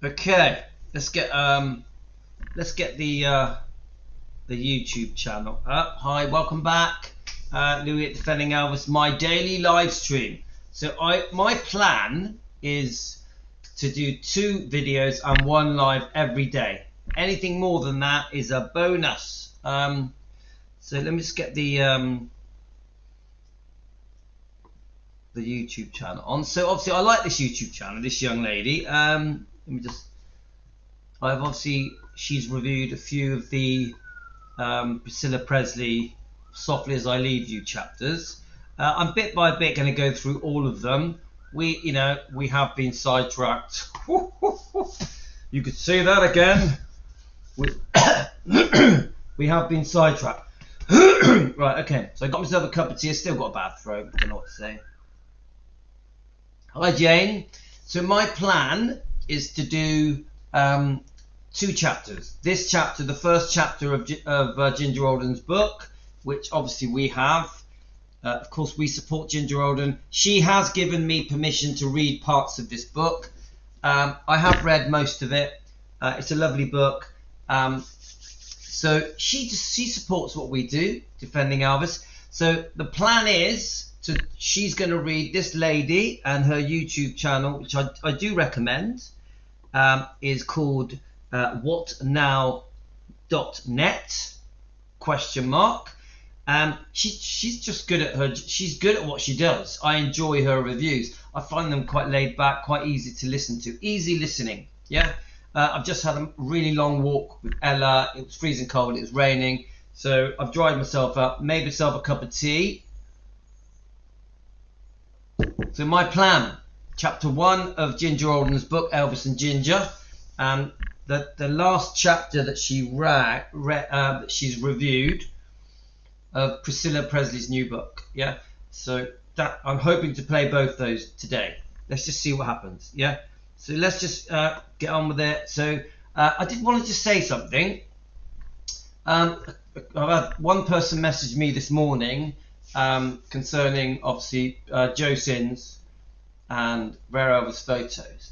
Okay, let's get the YouTube channel up. Hi, welcome back, Louis at Defending Elvis, my daily live stream. So my plan is to do 2 videos and 1 live every day. Anything more than that is a bonus. So let me just get the YouTube channel on. So obviously I like this YouTube channel, this young lady. Let me just, she's reviewed a few of the Priscilla Presley Softly As I Leave You chapters. I'm bit by bit going to go through all of them. We have been sidetracked. You could say that again. We have been sidetracked. Right, okay, so I got myself a cup of tea. I still got a bad throat, I don't know what to say. Hi Jane. So my plan is to do 2 chapters. This chapter, the first chapter of Ginger Alden's book, which obviously we have. Of course, we support Ginger Alden. She has given me permission to read parts of this book. I have read most of it. It's a lovely book. So she supports what we do, Defending Elvis. So the plan is she's going to read this lady, and her YouTube channel, which I do recommend, is called whatnow.net ? She's just good at she's good at what she does. I enjoy her reviews. I find them quite laid back, quite easy to listen to, easy listening. Yeah. I've just had a really long walk with Ella. It was freezing cold, it was raining, so I've dried myself up, made myself a cup of tea. So my plan, chapter 1 of Ginger Alden's book, Elvis and Ginger, the last chapter that she's reviewed of Priscilla Presley's new book. Yeah, so that I'm hoping to play both those today. Let's just see what happens. Yeah, so let's just get on with it. So I did want to just say something. I've had one person message me this morning concerning obviously Joe Sins and Rare Elvis photos.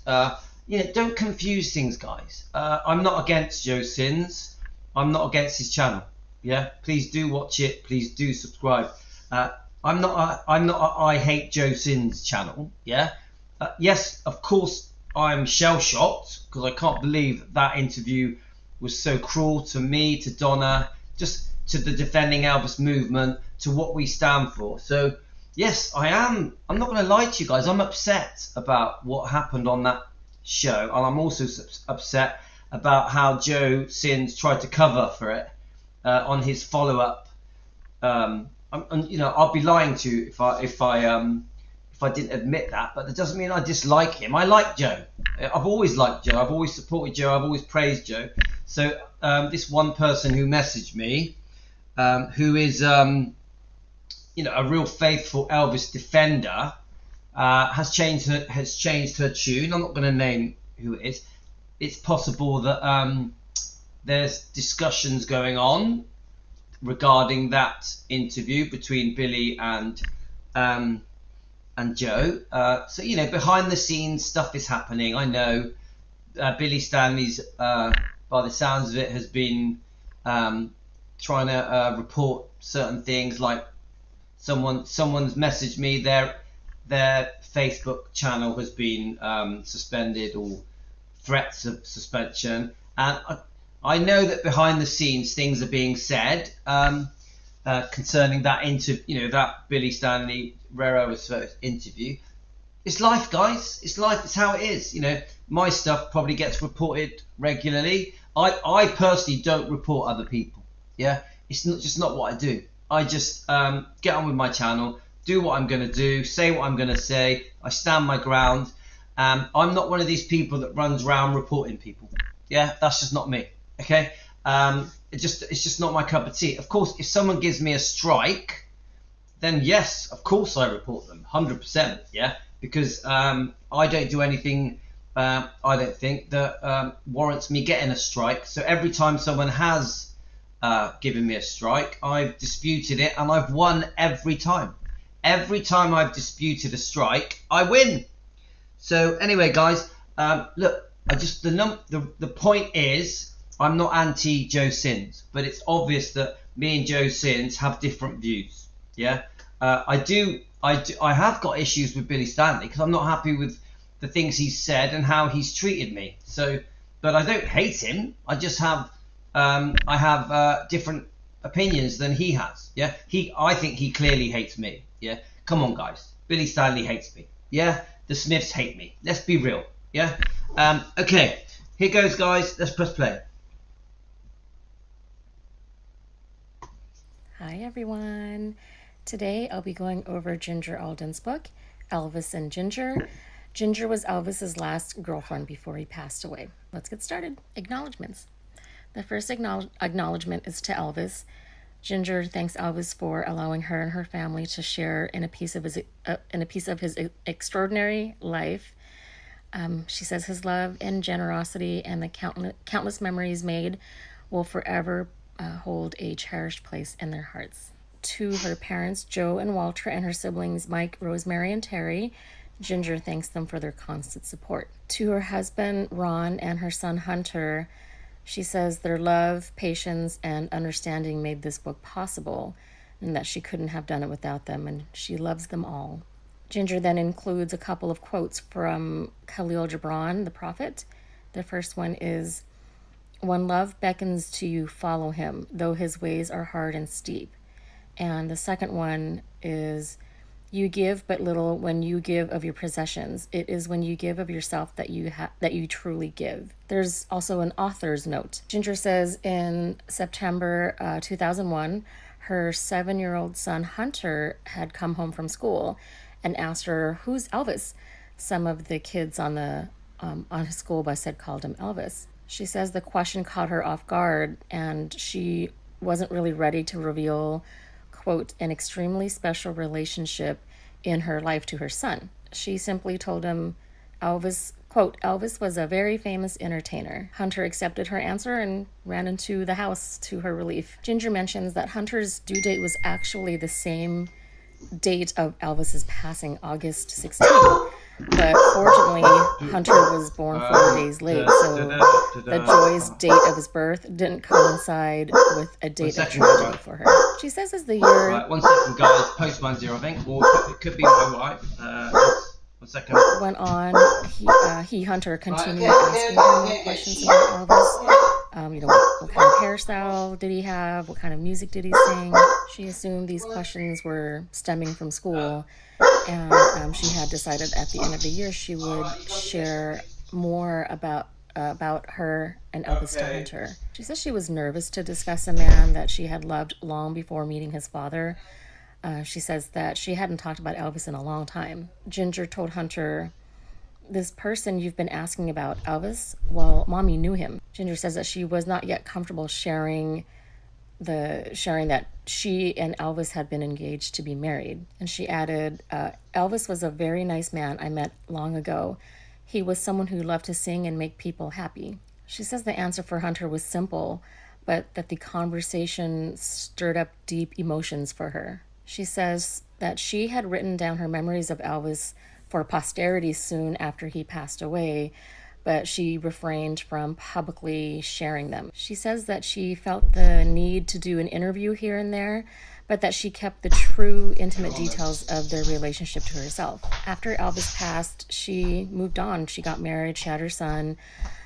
Don't confuse things, guys. I'm not against Joe Sins. I'm not against his channel. Yeah, please do watch it. Please do subscribe. I'm not a I hate Joe Sins channel. Yeah. Yes, of course I'm shell shocked because I can't believe that interview was so cruel to me, to Donna, just to the Defending Elvis movement, to what we stand for. So yes, I'm not going to lie to you guys. I'm upset about what happened on that show, and I'm also upset about how Joe Sins tried to cover for it on his follow-up. I'll be lying to you if I didn't admit that, but that doesn't mean I dislike him. I like Joe. I've always liked Joe. I've always supported Joe. I've always praised Joe. So this one person who messaged me, who is a real faithful Elvis defender, has changed her tune. I'm not going to name who it is. It's possible that there's discussions going on regarding that interview between Billy and Joe. So behind the scenes stuff is happening. I know Billy Stanley's, by the sounds of it, has been trying to report certain things, like someone's messaged me their Facebook channel has been suspended, or threats of suspension, and I know that behind the scenes things are being said concerning that that Billy Stanley Rare Elvis interview. It's life, guys. It's life. It's how it is. My stuff probably gets reported regularly. I personally don't report other people. Yeah, it's just not what I do. I just get on with my channel, do what I'm going to do, say what I'm going to say. I stand my ground. I'm not one of these people that runs around reporting people. Yeah, that's just not me. Okay, it's just not my cup of tea. Of course, if someone gives me a strike, then yes, of course I report them, 100%. Yeah, because I don't do anything. I don't think that warrants me getting a strike. So every time someone has given me a strike, I've disputed it, and I've won every time. Every time I've disputed a strike, I win. So anyway, guys, look, I just the point is, I'm not anti Joe Sins, but it's obvious that me and Joe Sins have different views. Yeah, I have got issues with Billy Stanley because I'm not happy with the things he's said and how he's treated me. So, but I don't hate him. I just have different opinions than he has. Yeah, I think he clearly hates me. Yeah, come on guys, Billy Stanley hates me. Yeah, the Smiths hate me. Let's be real. Yeah. Okay, here goes, guys. Let's press play. Hi everyone. Today I'll be going over Ginger Alden's book, Elvis and Ginger. Ginger was Elvis's last girlfriend before he passed away. Let's get started. Acknowledgements. The first acknowledgement is to Elvis. Ginger thanks Elvis for allowing her and her family to share in a piece of his extraordinary life. She says his love and generosity and the countless memories made will forever hold a cherished place in their hearts. To her parents, Joe and Walter, and her siblings, Mike, Rosemary, and Terry, Ginger thanks them for their constant support. To her husband, Ron, and her son, Hunter, she says their love, patience, and understanding made this book possible, and that she couldn't have done it without them, and she loves them all. Ginger then includes a couple of quotes from Khalil Gibran, the prophet. The first one is, "When love beckons to you, follow him, though his ways are hard and steep." And the second one is, "You give but little when you give of your possessions. It is when you give of yourself that you truly give." There's also an author's note. Ginger says in September 2001, her 7-year-old son Hunter had come home from school and asked her, "Who's Elvis?" Some of the kids on his school bus had called him Elvis. She says the question caught her off guard, and she wasn't really ready to reveal, quote, an extremely special relationship in her life to her son. She simply told him Elvis, quote, "Elvis was a very famous entertainer." Hunter accepted her answer and ran into the house to her relief. Ginger mentions that Hunter's due date was actually the same date of Elvis's passing, August 16th. But fortunately, Hunter was born 4 days late, so the joyous date of his birth didn't coincide with a date of tragedy for her. She says as the year... Right, 1 second, guys. Postman's here, I think. Or it could be my wife. 1 second. Went on, Hunter, continued asking her more questions about Elvis. What kind of hairstyle did he have? What kind of music did he sing? She assumed these questions were stemming from school, and she had decided at the end of the year she would share more about her and Elvis to Hunter. She says she was nervous to discuss a man that she had loved long before meeting his father. She says that she hadn't talked about Elvis in a long time. Ginger told Hunter, "This person you've been asking about, Elvis, well, Mommy knew him." Ginger says that she was not yet comfortable sharing that she and Elvis had been engaged to be married. And she added, "Elvis was a very nice man I met long ago. He was someone who loved to sing and make people happy." She says the answer for Hunter was simple, but that the conversation stirred up deep emotions for her. She says that she had written down her memories of Elvis for posterity soon after he passed away, but she refrained from publicly sharing them. She says that she felt the need to do an interview here and there, but that she kept the true intimate details of their relationship to herself. After Elvis passed, she moved on. She got married, she had her son,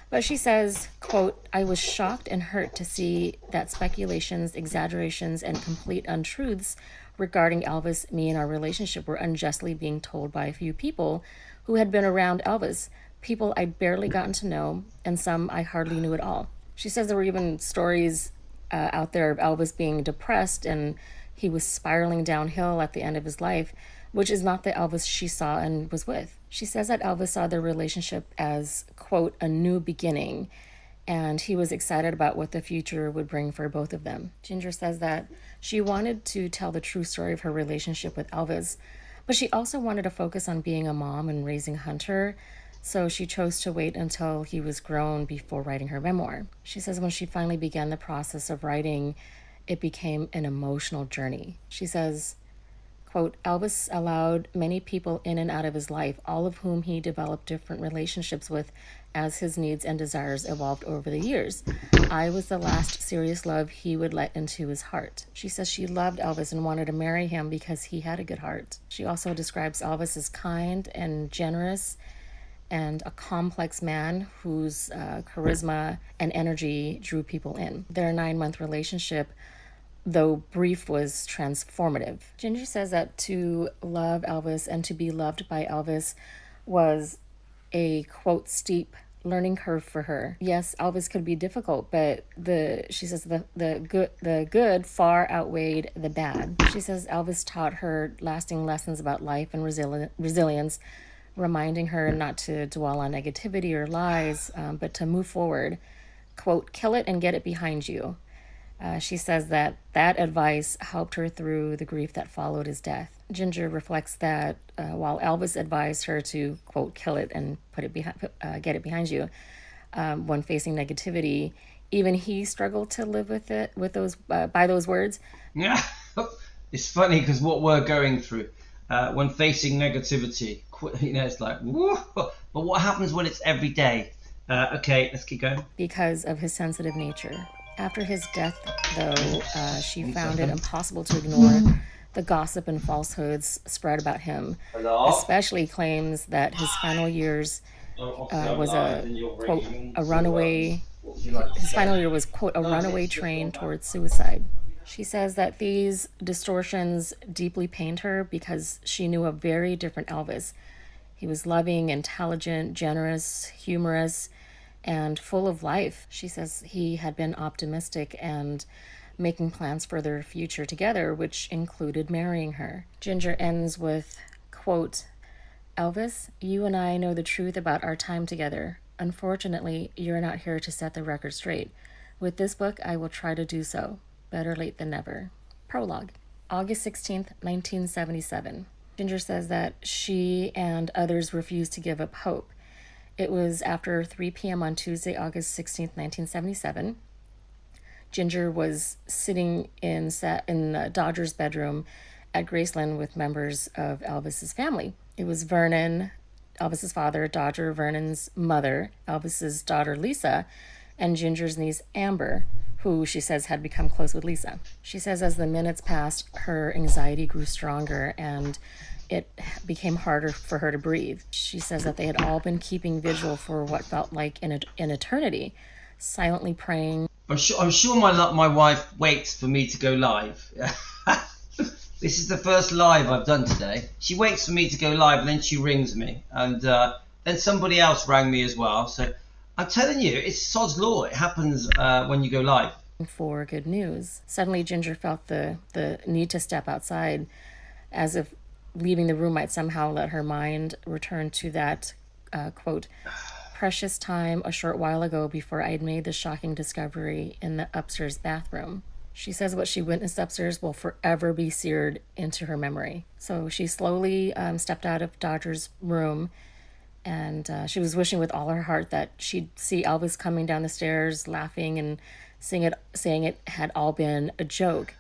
but she says, quote, "I was shocked and hurt to see that speculations, exaggerations, and complete untruths regarding Elvis, me, and our relationship were unjustly being told by a few people who had been around Elvis, people I'd barely gotten to know, and some I hardly knew at all." She says there were even stories out there of Elvis being depressed and he was spiraling downhill at the end of his life, which is not the Elvis she saw and was with. She says that Elvis saw their relationship as, quote, a new beginning, and he was excited about what the future would bring for both of them. Ginger says that she wanted to tell the true story of her relationship with Elvis, but she also wanted to focus on being a mom and raising Hunter, so she chose to wait until he was grown before writing her memoir. She says when she finally began the process of writing, it became an emotional journey. She says, quote, "Elvis allowed many people in and out of his life, all of whom he developed different relationships with as his needs and desires evolved over the years. I was the last serious love he would let into his heart. She says she loved Elvis and wanted to marry him because he had a good heart. She also describes Elvis as kind and generous and a complex man whose charisma and energy drew people in. Their 9-month relationship, though brief, was transformative. Ginger says that to love Elvis and to be loved by Elvis was a, quote, steep learning curve for her. Yes, Elvis could be difficult, but she says the good far outweighed the bad. She says Elvis taught her lasting lessons about life and resilience, reminding her not to dwell on negativity or lies, but to move forward. Quote, kill it and get it behind you. She says that advice helped her through the grief that followed his death. Ginger reflects that while Elvis advised her to, quote, kill it and get it behind you, when facing negativity, even he struggled to live with it, by those words. Yeah, it's funny because what we're going through when facing negativity, it's like, woo, but what happens when it's every day? Okay, let's keep going. Because of his sensitive nature. After his death, though, she found it impossible to ignore the gossip and falsehoods spread about him, especially claims that his final years was quote, a runaway train towards suicide. She says that these distortions deeply pained her because she knew a very different Elvis. He was loving, intelligent, generous, humorous, and full of life. She says he had been optimistic and making plans for their future together, which included marrying her. Ginger ends with, quote, Elvis, you and I know the truth about our time together. Unfortunately, you're not here to set the record straight. With this book, I will try to do so. Better late than never. Prologue. August 16th, 1977. Ginger says that she and others refused to give up hope. It was after 3 p.m. on Tuesday, August 16th, 1977. Ginger was sitting in Dodger's bedroom at Graceland with members of Elvis's family. It was Vernon, Elvis's father, Dodger, Vernon's mother, Elvis's daughter, Lisa, and Ginger's niece, Amber, who she says had become close with Lisa. She says as the minutes passed, her anxiety grew stronger and it became harder for her to breathe. She says that they had all been keeping vigil for what felt like an eternity, silently praying. I'm sure my wife waits for me to go live. This is the first live I've done today. She waits for me to go live and then she rings me. And then somebody else rang me as well. So I'm telling you, it's sod's law. It happens when you go live. For good news. Suddenly Ginger felt the need to step outside, as if leaving the room might somehow let her mind return to that, quote, precious time a short while ago before I'd made the shocking discovery in the upstairs bathroom. She says what she witnessed upstairs will forever be seared into her memory. So she slowly stepped out of Dodger's room, and she was wishing with all her heart that she'd see Elvis coming down the stairs, laughing and saying it had all been a joke.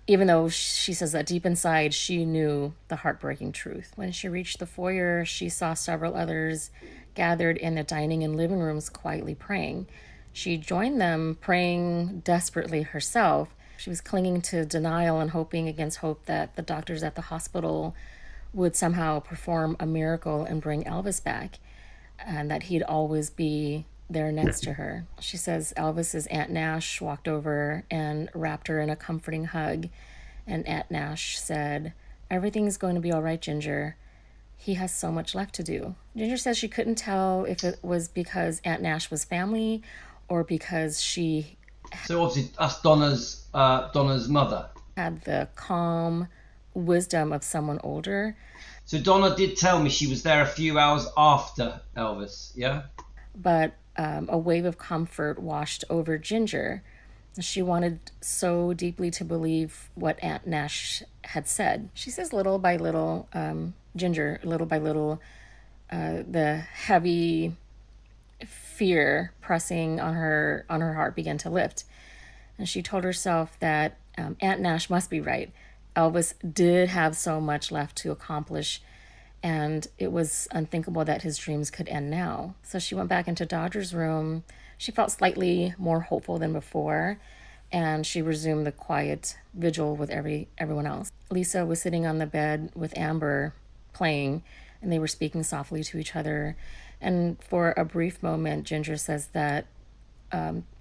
Even though she says that deep inside she knew the heartbreaking truth. When she reached the foyer, she saw several others gathered in the dining and living rooms quietly praying. She joined them, praying desperately herself. She was clinging to denial and hoping against hope that the doctors at the hospital would somehow perform a miracle and bring Elvis back, and that he'd always be there next to her. She says Elvis's Aunt Nash walked over and wrapped her in a comforting hug, and Aunt Nash said, everything's going to be all right, Ginger. He has so much left to do. Ginger says she couldn't tell if it was because Aunt Nash was family or because she... So obviously that's Donna's mother. ...had the calm wisdom of someone older. So Donna did tell me she was there a few hours after Elvis, yeah? But a wave of comfort washed over Ginger. She wanted so deeply to believe what Aunt Nash had said. She says little by little, Ginger, little by little, the heavy fear pressing on her heart began to lift. And she told herself that Aunt Nash must be right. Elvis did have so much left to accomplish, and it was unthinkable that his dreams could end now. So she went back into Dodger's room. She felt slightly more hopeful than before, and she resumed the quiet vigil with everyone else. Lisa was sitting on the bed with Amber playing, and they were speaking softly to each other. And for a brief moment, Ginger says that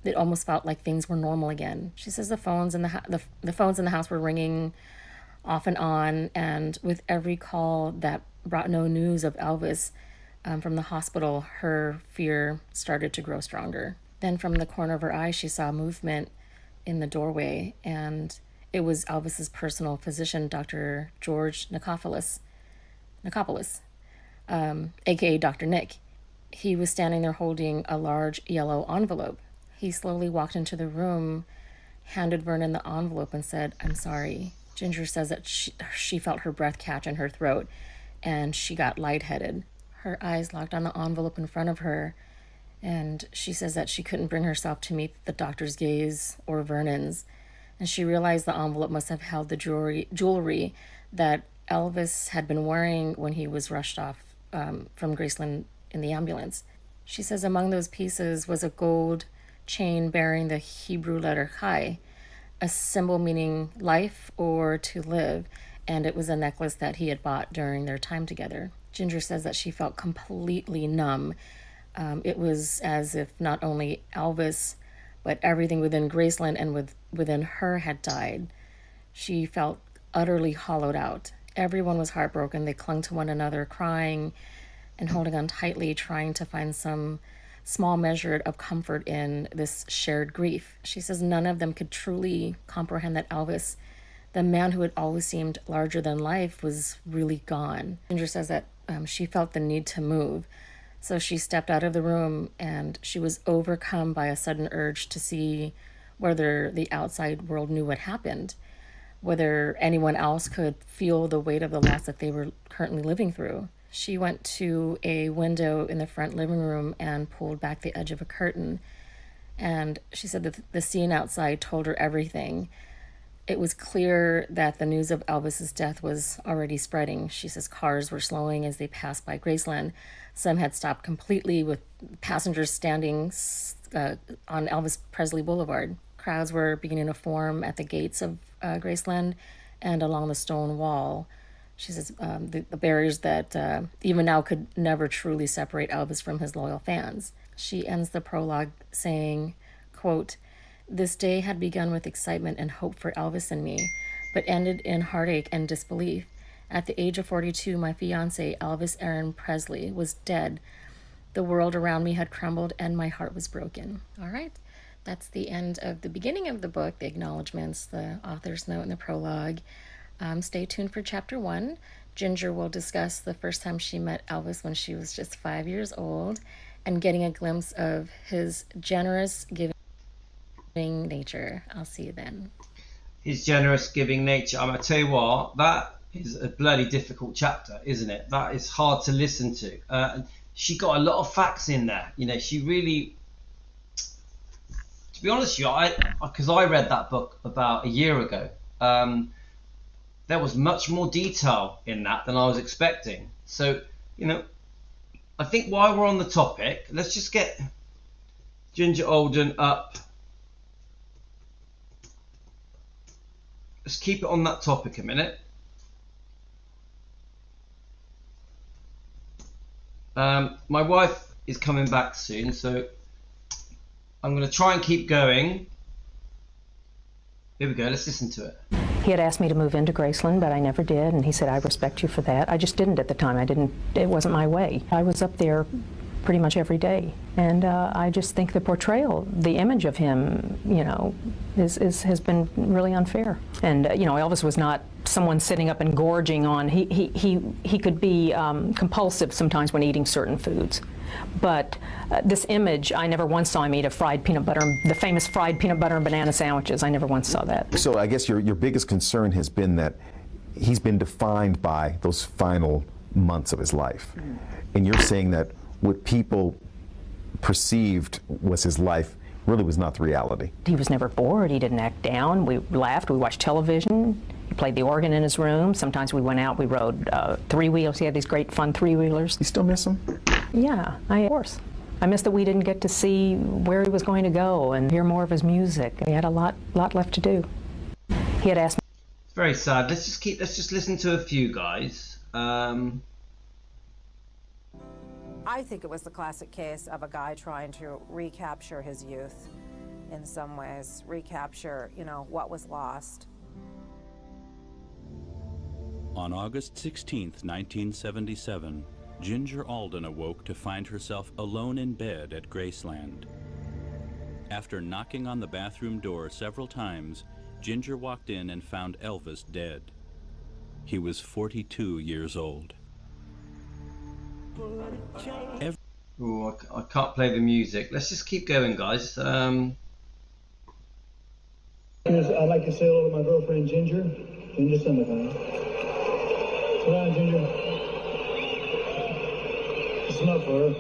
it almost felt like things were normal again. She says the phones in the phones in the house were ringing off and on, and with every call that brought no news of Elvis from the hospital, her fear started to grow stronger. Then from the corner of her eye, she saw movement in the doorway, and it was Elvis's personal physician, Dr. George Nikopoulos, aka Dr. Nick. He was standing there holding a large yellow envelope. He slowly walked into the room, handed Vernon the envelope, and said, "I'm sorry." Ginger says that she felt her breath catch in her throat, and she got lightheaded. Her eyes locked on the envelope in front of her, and she says that she couldn't bring herself to meet the doctor's gaze or Vernon's, and she realized the envelope must have held the jewelry that Elvis had been wearing when he was rushed off from Graceland in the ambulance. She says among those pieces was a gold chain bearing the Hebrew letter Chai, a symbol meaning life or to live, and it was a necklace that he had bought during their time together. Ginger says that she felt completely numb. It was as if not only Elvis, but everything within Graceland and within her had died. She felt utterly hollowed out. Everyone was heartbroken. They clung to one another, crying and holding on tightly, trying to find some small measure of comfort in this shared grief. She says none of them could truly comprehend that Elvis, the man who had always seemed larger than life, was really gone. Ginger says that she felt the need to move. So she stepped out of the room, and she was overcome by a sudden urge to see whether the outside world knew what happened, whether anyone else could feel the weight of the loss that they were currently living through. She went to a window in the front living room and pulled back the edge of a curtain. And she said that the scene outside told her everything. It was clear that the news of Elvis's death was already spreading. She says cars were slowing as they passed by Graceland. Some had stopped completely, with passengers standing on Elvis Presley Boulevard. Crowds were beginning to form at the gates of Graceland and along the stone wall. She says the barriers that even now could never truly separate Elvis from his loyal fans. She ends the prologue saying, quote, "This day had begun with excitement and hope for Elvis and me, but ended in heartache and disbelief. At the age of 42, my fiancé, Elvis Aaron Presley, was dead. The world around me had crumbled and my heart was broken." All right. That's the end of the beginning of the book, the acknowledgments, the author's note, and the prologue. Stay tuned for chapter 1. Ginger will discuss the first time she met Elvis when she was just 5 years old and getting a glimpse of his generous, giving nature. I'll see you then. His generous, giving nature. I'm going to tell you what, that is a bloody difficult chapter, isn't it? That is hard to listen to. She got a lot of facts in there. You know, she really... To be honest with you, because I read that book about a year ago, there was much more detail in that than I was expecting. So, you know, I think while we're on the topic, let's just get Ginger Alden up. Let's keep it on that topic a minute. My wife is coming back soon, so I'm going to try and keep going. Here we go, let's listen to it. He had asked me to move into Graceland, but I never did, and he said, "I respect you for that." I just didn't at the time. It wasn't my way. I was up there pretty much every day, and I just think the portrayal, the image of him, you know, has been really unfair. And you know, Elvis was not someone sitting up and gorging on. He could be compulsive sometimes when eating certain foods. But this image, I never once saw him eat a fried peanut butter, the famous fried peanut butter and banana sandwiches. I never once saw that. So I guess your biggest concern has been that he's been defined by those final months of his life. And you're saying that what people perceived was his life really was not the reality. He was never bored. He didn't act down. We laughed. We watched television. He played the organ in his room. Sometimes we went out, we rode three-wheelers. He had these great fun three-wheelers. You still miss him? Yeah, of course. I miss that we didn't get to see where he was going to go and hear more of his music. He had a lot left to do. He had asked me. It's very sad. Let's just listen to a few, guys. I think it was the classic case of a guy trying to recapture his youth in some ways, recapture, what was lost. On August 16th, 1977, Ginger Alden awoke to find herself alone in bed at Graceland. After knocking on the bathroom door several times, Ginger walked in and found Elvis dead. He was 42 years old. Ooh, I can't play the music. Let's just keep going, guys. I'd like to say hello to my girlfriend, Ginger. Ginger Summertime. Come on, Ginger. It's enough for her.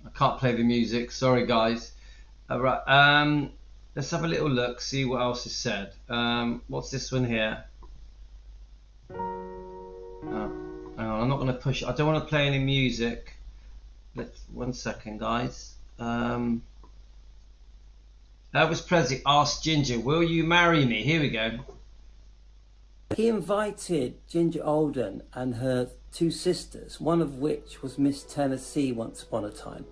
I can't play the music. Sorry, guys. All right. Let's have a little look. See what else is said. What's this one here? Hang on, I'm not going to push. I don't want to play any music. One second, guys. Elvis Presley asked Ginger, "Will you marry me?" Here we go. He invited Ginger Alden and her two sisters, one of which was Miss Tennessee once upon a time,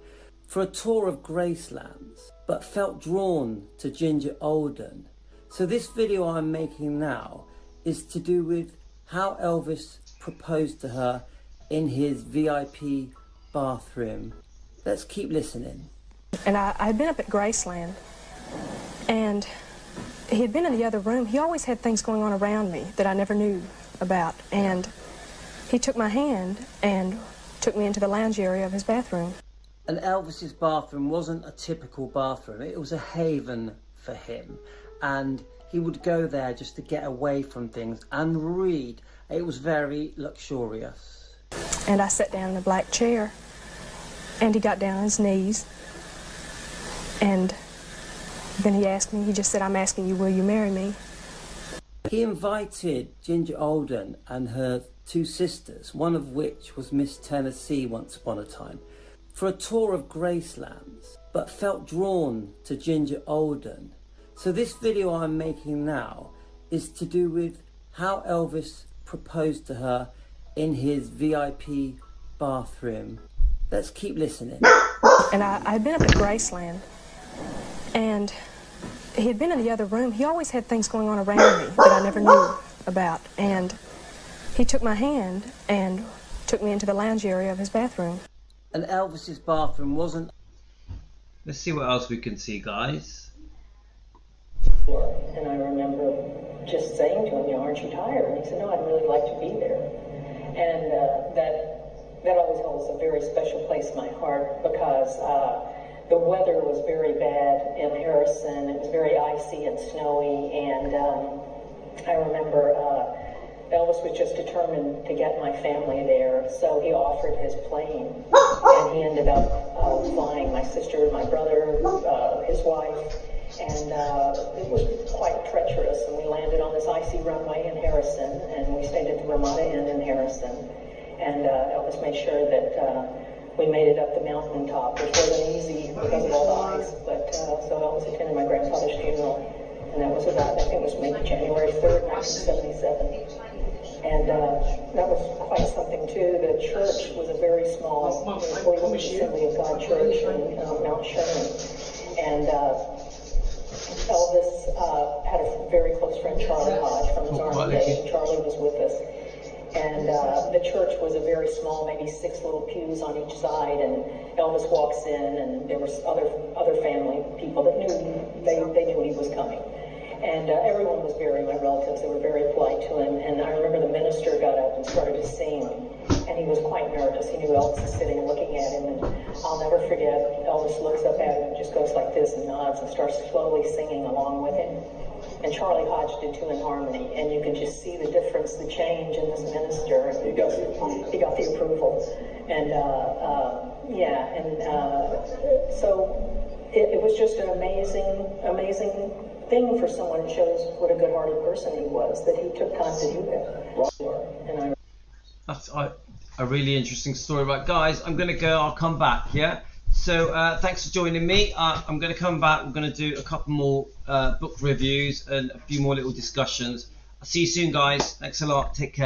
for a tour of Gracelands, but felt drawn to Ginger Alden. So this video I'm making now is to do with how Elvis proposed to her in his VIP bathroom. Let's keep listening. And I'd been up at Graceland, and he had been in the other room. He always had things going on around me that I never knew about. And he took my hand and took me into the lounge area of his bathroom. And Elvis's bathroom wasn't a typical bathroom. It was a haven for him. And he would go there just to get away from things and read. It was very luxurious. And I sat down in a black chair, and he got down on his knees. And then he asked me, he just said, "I'm asking you, will you marry me?" He invited Ginger Alden and her two sisters, one of which was Miss Tennessee once upon a time, for a tour of Gracelands, but felt drawn to Ginger Alden. So this video I'm making now is to do with how Elvis proposed to her in his VIP bathroom. Let's keep listening. And I'd been up at Graceland, and he had been in the other room. He always had things going on around me that I never knew about. And he took my hand and took me into the lounge area of his bathroom. And Elvis's bathroom wasn't... Let's see what else we can see, guys. And I remember just saying to him, aren't you tired? And he said, no, I'd really like to be there. And that always holds a very special place in my heart, because the weather was very bad in Harrison. It was very icy and snowy, and I remember Elvis was just determined to get my family there, so he offered his plane, and he ended up flying my sister, my brother, his wife, and it was quite treacherous, and we landed on this icy runway in Harrison, and we stayed at the Ramada Inn in Harrison, and Elvis made sure that we made it up the mountaintop, which wasn't easy because of all the ice, but so Elvis attended my grandfather's funeral, and that was about, I think it was maybe January 3rd, 1977. And that was quite something too. The church was a very small, Holy Assembly of God church in Mount Sherman. And Elvis had a very close friend, Charlie Hodge, from his army days. Charlie was with us. And the church was a very small, maybe 6 little pews on each side. And Elvis walks in, and there were other family people that knew, they knew he was coming. And everyone was my relatives, they were very polite to him. And I remember the minister got up and started to sing, and he was quite nervous. He knew Elvis was sitting and looking at him, and I'll never forget, Elvis looks up at him and just goes like this and nods and starts slowly singing along with him. And Charlie Hodge did too in harmony, and you could just see the difference, the change in this minister. He got the approval. And so it was just an amazing thing for someone. It shows what a good-hearted person he was, that he took time to do that. And that's a really interesting story. Right, guys, I'm going to go. I'll come back, yeah? So thanks for joining me. I'm going to come back. We're going to do a couple more book reviews and a few more little discussions. I'll see you soon, guys. Thanks a lot. Take care.